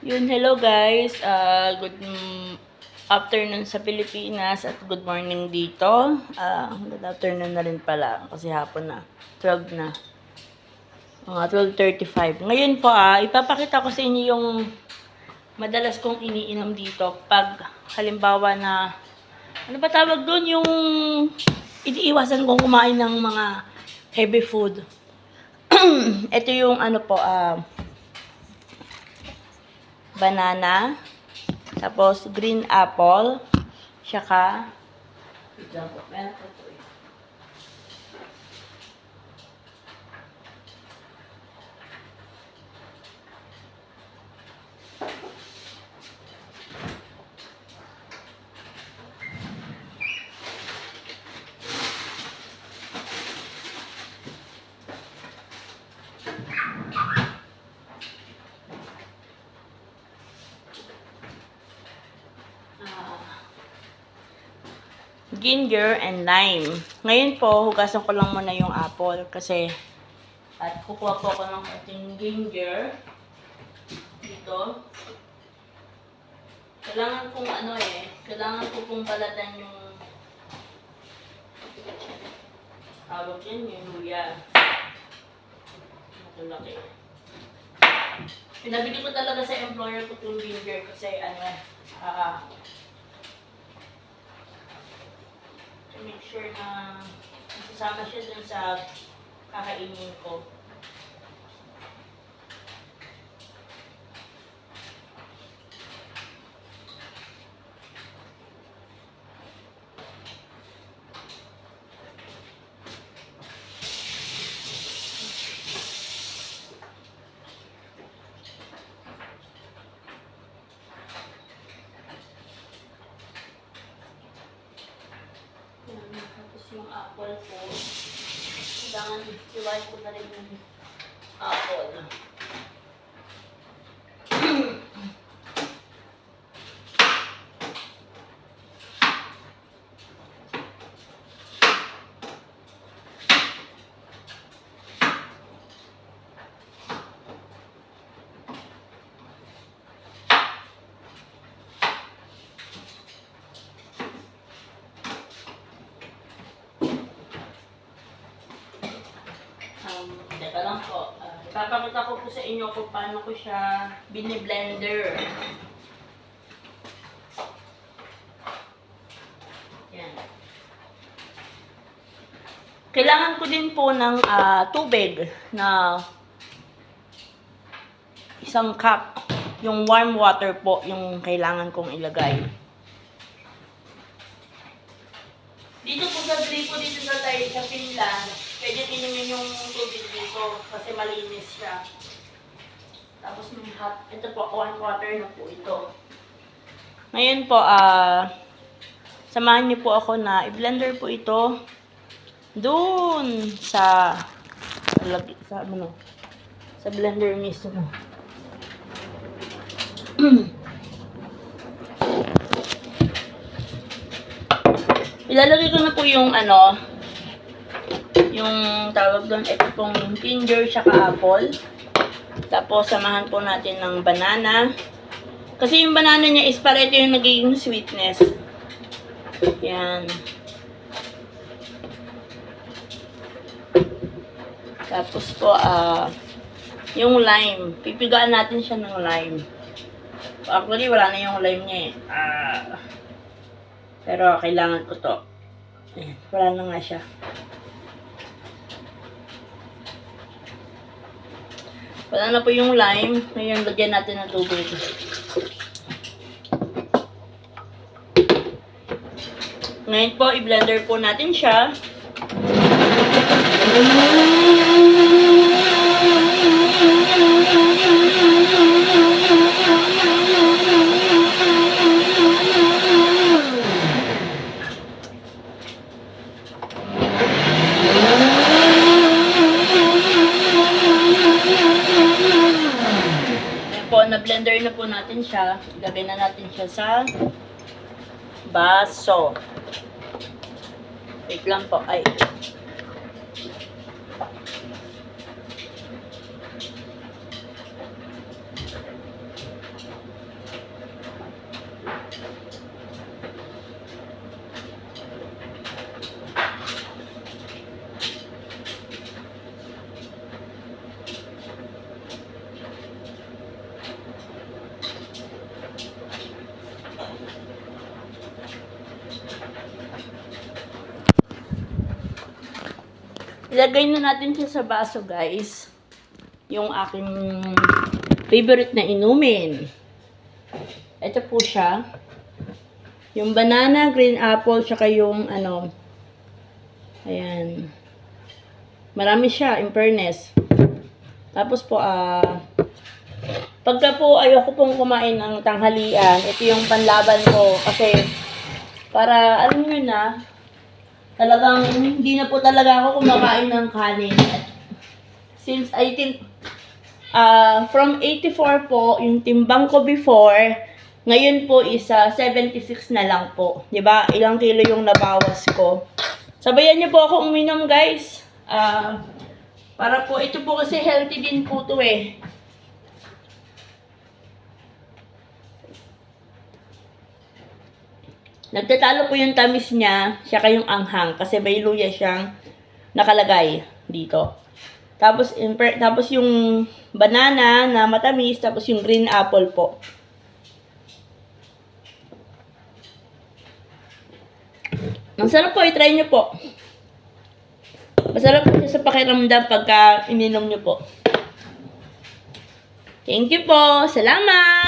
Yun, hello guys. Good afternoon sa Pilipinas at good morning dito. Good afternoon na rin pala kasi hapon na. 12 na. Mga 12:35. Ngayon po, ipapakita ko sa inyo yung madalas kong iniinom dito pag halimbawa na ano ba tawag doon? Yung iniiwasan kong kumain ng mga heavy food. Ito yung ano po, banana, tapos green apple, tsaka ginger and lime. Ngayon po, hugasan ko lang muna yung apple kasi at kukuha po ako ng ating ginger dito. Kailangan kong kailangan ko pong balatan yung tawag yan, yung luya. Matulaki. Pinabili ko talaga sa employer ko itong ginger kasi to make sure na masasama siya dun sa kakainin ko. Tapos yung apple ko, kailangan iwain ko na rin yung apple. Teka lang po. Ipapakita ko po sa inyo kung paano ko siya bini-blender. Yan. Kailangan ko din po ng tubig na 1 cup. Yung warm water po yung kailangan kong ilagay. Dito po sa gripo dito sa Finland, pwede inumin yung tubig dito kasi malinis siya. Tapos may hot, ito po, warm water na po ito. Ngayon po, samahan niyo po ako na i-blender po ito doon sa blender mismo. Ilalagay ko na po yung yung tawag doon, ito pong ginger tsaka apple. Tapos samahan po natin ng banana. Kasi yung banana niya is para ito yung nagiging sweetness. Yan. Tapos po, yung lime. Pipigaan natin siya ng lime. Actually, wala na yung lime niya eh. Pero kailangan ko to. Ayan, wala na nga siya. Wala na po yung lime. Ngayon, lagyan natin ng tubig. Ngayon po, i-blender po natin siya. Na-blender na po natin siya. Ilagay na natin siya sa baso. Wait lang po. Ay. Ilagay na natin siya sa baso, guys. Yung aking favorite na inumin. Ito po siya. Yung banana, green apple, tsaka yung ano. Ayan. Marami siya, in fairness. Tapos po, pagka po ayoko pong kumain ng tanghalian, ito yung panlaban ko. Kasi, para, alam nyo na, talagang hindi na po talaga ako kumakain ng kanin. Since I think, from 84 po, yung timbang ko before, ngayon po is 76 na lang po. 'Di ba? Ilang kilo yung nabawas ko. Sabayan niyo po ako uminom, guys. Para po, ito po kasi healthy din po to eh. Nagtatalo po yung tamis niya, siya kayong anghang. Kasi may luya siyang nakalagay dito. Tapos yung banana na matamis, tapos yung green apple po. Ang sarap po, i-try nyo po. Masarap po siya sa pakiramdam pagka ininom nyo po. Thank you po. Salamat!